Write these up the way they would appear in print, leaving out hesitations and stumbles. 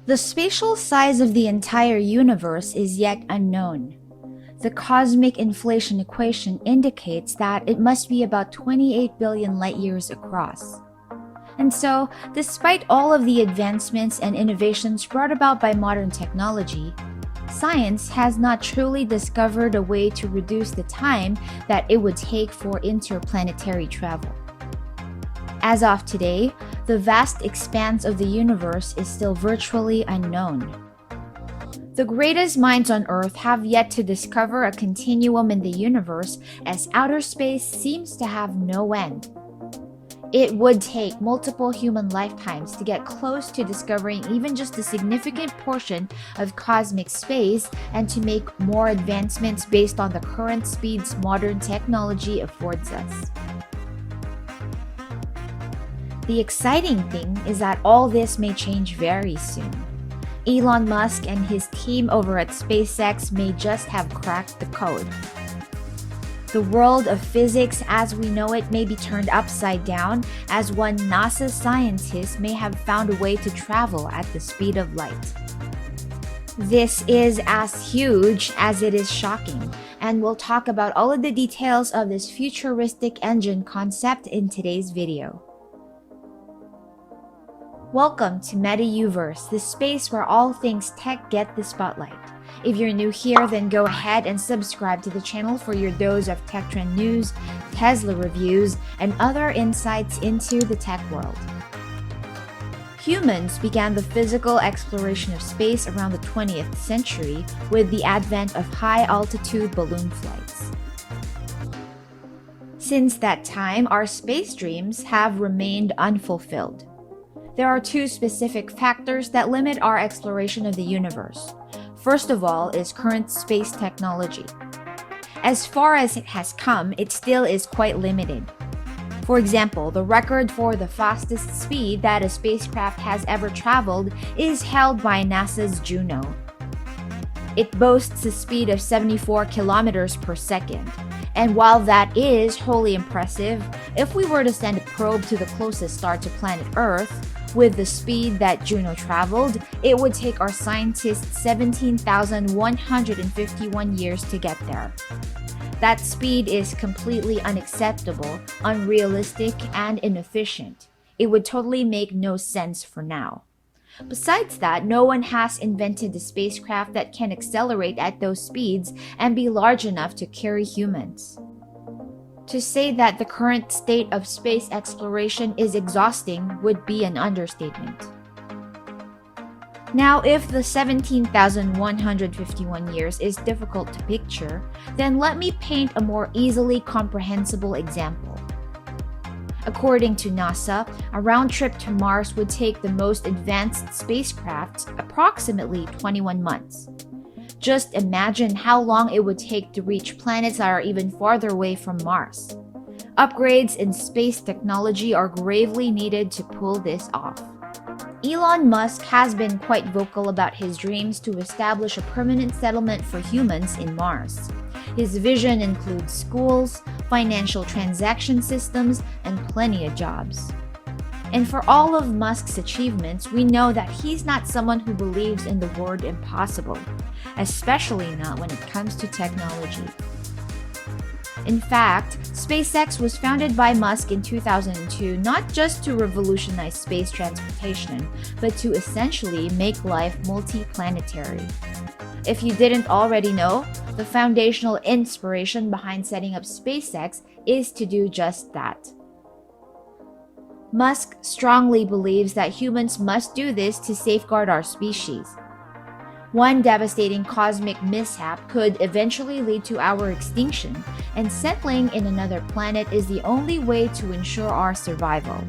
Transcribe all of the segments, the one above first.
The spatial size of the entire universe is yet unknown. The cosmic inflation equation indicates that it must be about 28 billion light-years across. And so, despite all of the advancements and innovations brought about by modern technology, science has not truly discovered a way to reduce the time that it would take for interplanetary travel. As of today, the vast expanse of the universe is still virtually unknown. The greatest minds on Earth have yet to discover a continuum in the universe, as outer space seems to have no end. It would take multiple human lifetimes to get close to discovering even just a significant portion of cosmic space and to make more advancements based on the current speeds modern technology affords us. The exciting thing is that all this may change very soon. Elon Musk and his team over at SpaceX may just have cracked the code. The world of physics as we know it may be turned upside down, as one NASA scientist may have found a way to travel at the speed of light. This is as huge as it is shocking, and we'll talk about all of the details of this futuristic engine concept in today's video. Welcome to YouVerse, the space where all things tech get the spotlight. If you're new here, then go ahead and subscribe to the channel for your dose of tech trend news, Tesla reviews, and other insights into the tech world. Humans began the physical exploration of space around the 20th century with the advent of high-altitude balloon flights. Since that time, our space dreams have remained unfulfilled. There are two specific factors that limit our exploration of the universe. First of all is current space technology. As far as it has come, it still is quite limited. For example, the record for the fastest speed that a spacecraft has ever traveled is held by NASA's Juno. It boasts a speed of 74 kilometers per second. And while that is wholly impressive, if we were to send a probe to the closest star to planet Earth, with the speed that Juno traveled, it would take our scientists 17,151 years to get there. That speed is completely unacceptable, unrealistic, and inefficient. It would totally make no sense for now. Besides that, no one has invented a spacecraft that can accelerate at those speeds and be large enough to carry humans. To say that the current state of space exploration is exhausting would be an understatement. Now, if the 17,151 years is difficult to picture, then let me paint a more easily comprehensible example. According to NASA, a round trip to Mars would take the most advanced spacecraft approximately 21 months. Just imagine how long it would take to reach planets that are even farther away from Mars. Upgrades in space technology are gravely needed to pull this off. Elon Musk has been quite vocal about his dreams to establish a permanent settlement for humans in Mars. His vision includes schools, financial transaction systems, and plenty of jobs. And for all of Musk's achievements, we know that he's not someone who believes in the word impossible, especially not when it comes to technology. In fact, SpaceX was founded by Musk in 2002 not just to revolutionize space transportation, but to essentially make life multi-planetary. If you didn't already know, the foundational inspiration behind setting up SpaceX is to do just that. Musk strongly believes that humans must do this to safeguard our species. One devastating cosmic mishap could eventually lead to our extinction, and settling in another planet is the only way to ensure our survival.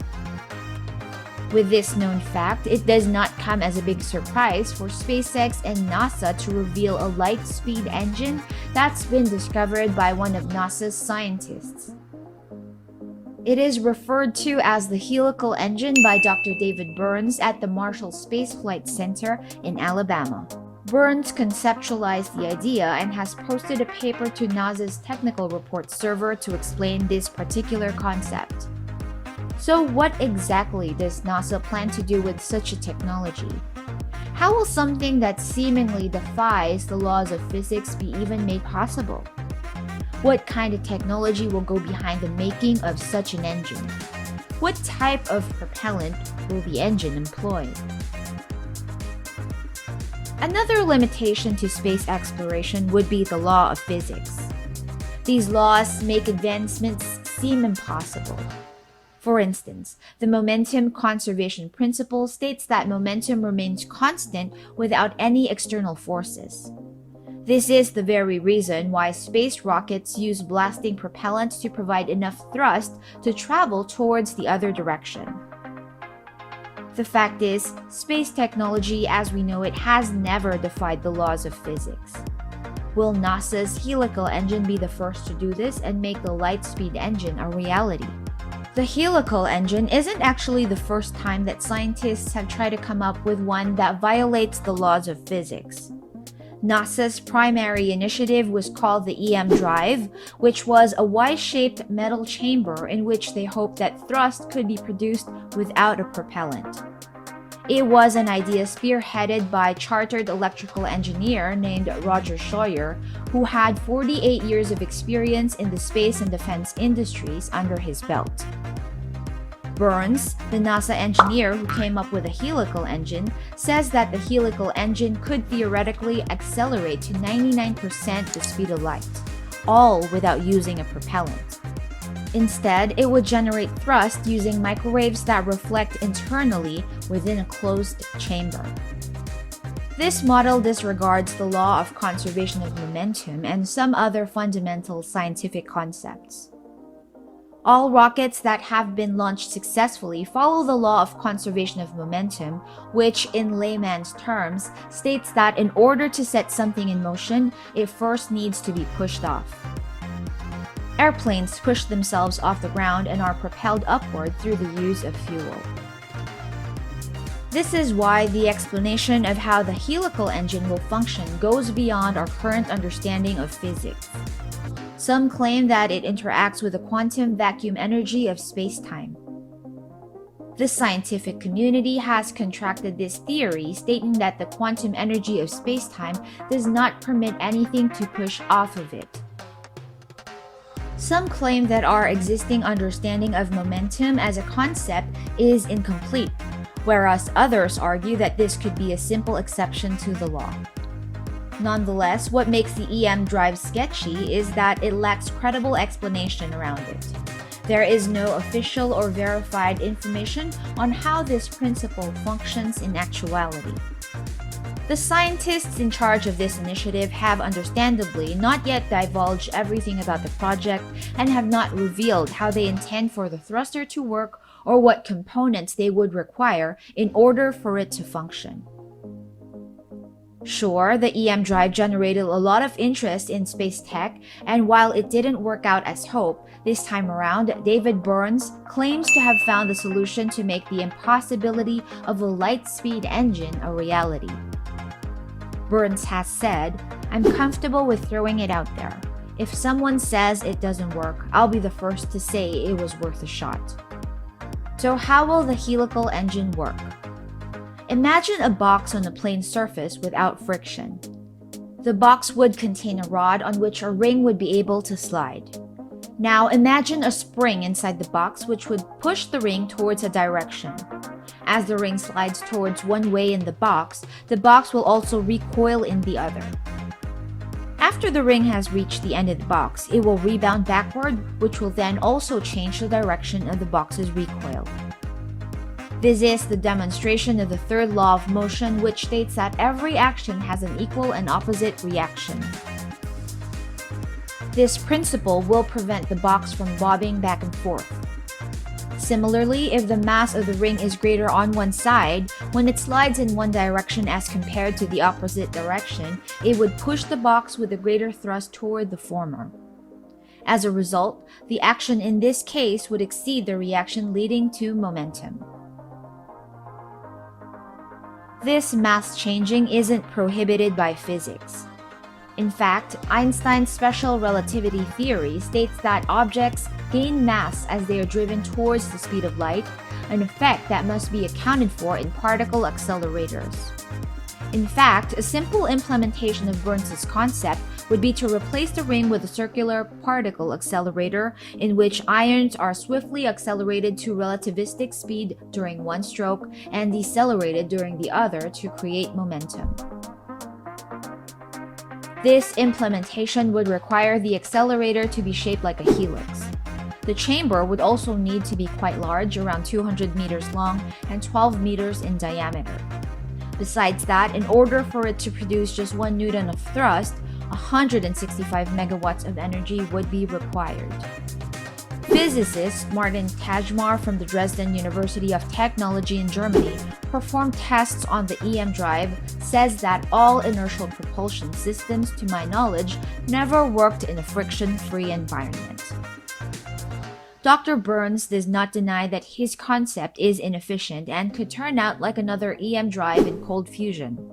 With this known fact, it does not come as a big surprise for SpaceX and NASA to reveal a light-speed engine that's been discovered by one of NASA's scientists. It is referred to as the helical engine by Dr. David Burns at the Marshall Space Flight Center in Alabama. Burns conceptualized the idea and has posted a paper to NASA's technical report server to explain this particular concept. So what exactly does NASA plan to do with such a technology? How will something that seemingly defies the laws of physics be even made possible? What kind of technology will go behind the making of such an engine? What type of propellant will the engine employ? Another limitation to space exploration would be the law of physics. These laws make advancements seem impossible. For instance, the momentum conservation principle states that momentum remains constant without any external forces. This is the very reason why space rockets use blasting propellant to provide enough thrust to travel towards the other direction. The fact is, space technology as we know it has never defied the laws of physics. Will NASA's helical engine be the first to do this and make the light-speed engine a reality? The helical engine isn't actually the first time that scientists have tried to come up with one that violates the laws of physics. NASA's primary initiative was called the EM drive, which was a Y-shaped metal chamber in which they hoped that thrust could be produced without a propellant. It was an idea spearheaded by a chartered electrical engineer named Roger Scheuer, who had 48 years of experience in the space and defense industries under his belt. Burns, the NASA engineer who came up with a helical engine, says that the helical engine could theoretically accelerate to 99% the speed of light, all without using a propellant. Instead, it would generate thrust using microwaves that reflect internally within a closed chamber. This model disregards the law of conservation of momentum and some other fundamental scientific concepts. All rockets that have been launched successfully follow the law of conservation of momentum, which, in layman's terms, states that in order to set something in motion, it first needs to be pushed off. Airplanes push themselves off the ground and are propelled upward through the use of fuel. This is why the explanation of how the helical engine will function goes beyond our current understanding of physics. Some claim that it interacts with the quantum vacuum energy of space-time. The scientific community has contracted this theory, stating that the quantum energy of space-time does not permit anything to push off of it. Some claim that our existing understanding of momentum as a concept is incomplete, whereas others argue that this could be a simple exception to the law. Nonetheless, what makes the EM drive sketchy is that it lacks credible explanation around it. There is no official or verified information on how this principle functions in actuality. The scientists in charge of this initiative have understandably not yet divulged everything about the project and have not revealed how they intend for the thruster to work or what components they would require in order for it to function. Sure, the EM drive generated a lot of interest in space tech, and while it didn't work out as hoped, this time around, David Burns claims to have found the solution to make the impossibility of a light-speed engine a reality. Burns has said, "I'm comfortable with throwing it out there. If someone says it doesn't work, I'll be the first to say it was worth a shot." So how will the helical engine work? Imagine a box on a plane surface without friction. The box would contain a rod on which a ring would be able to slide. Now imagine a spring inside the box which would push the ring towards a direction. As the ring slides towards one way in the box will also recoil in the other. After the ring has reached the end of the box, it will rebound backward, which will then also change the direction of the box's recoil. This is the demonstration of the third law of motion, which states that every action has an equal and opposite reaction. This principle will prevent the box from bobbing back and forth. Similarly, if the mass of the ring is greater on one side, when it slides in one direction as compared to the opposite direction, it would push the box with a greater thrust toward the former. As a result, the action in this case would exceed the reaction, leading to momentum. This mass changing isn't prohibited by physics. In fact, Einstein's special relativity theory states that objects gain mass as they are driven towards the speed of light, an effect that must be accounted for in particle accelerators. In fact, a simple implementation of Burns' concept would be to replace the ring with a circular particle accelerator in which ions are swiftly accelerated to relativistic speed during one stroke and decelerated during the other to create momentum. This implementation would require the accelerator to be shaped like a helix. The chamber would also need to be quite large, around 200 meters long and 12 meters in diameter. Besides that, in order for it to produce just 1 newton of thrust, 165 megawatts of energy would be required. Physicist Martin Tajmar from the Dresden University of Technology in Germany performed tests on the EM drive, says that all inertial propulsion systems, to my knowledge, never worked in a friction-free environment. Dr. Burns does not deny that his concept is inefficient and could turn out like another EM drive in cold fusion.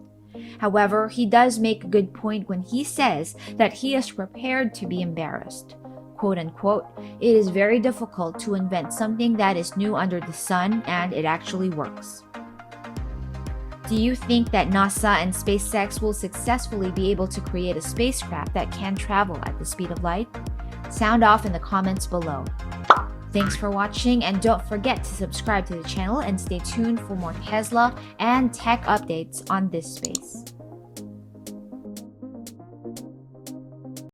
However, he does make a good point when he says that he is prepared to be embarrassed. Quote unquote, "It is very difficult to invent something that is new under the sun, and it actually works." Do you think that NASA and SpaceX will successfully be able to create a spacecraft that can travel at the speed of light? Sound off in the comments below. Thanks for watching, and don't forget to subscribe to the channel and stay tuned for more Tesla and tech updates on this space.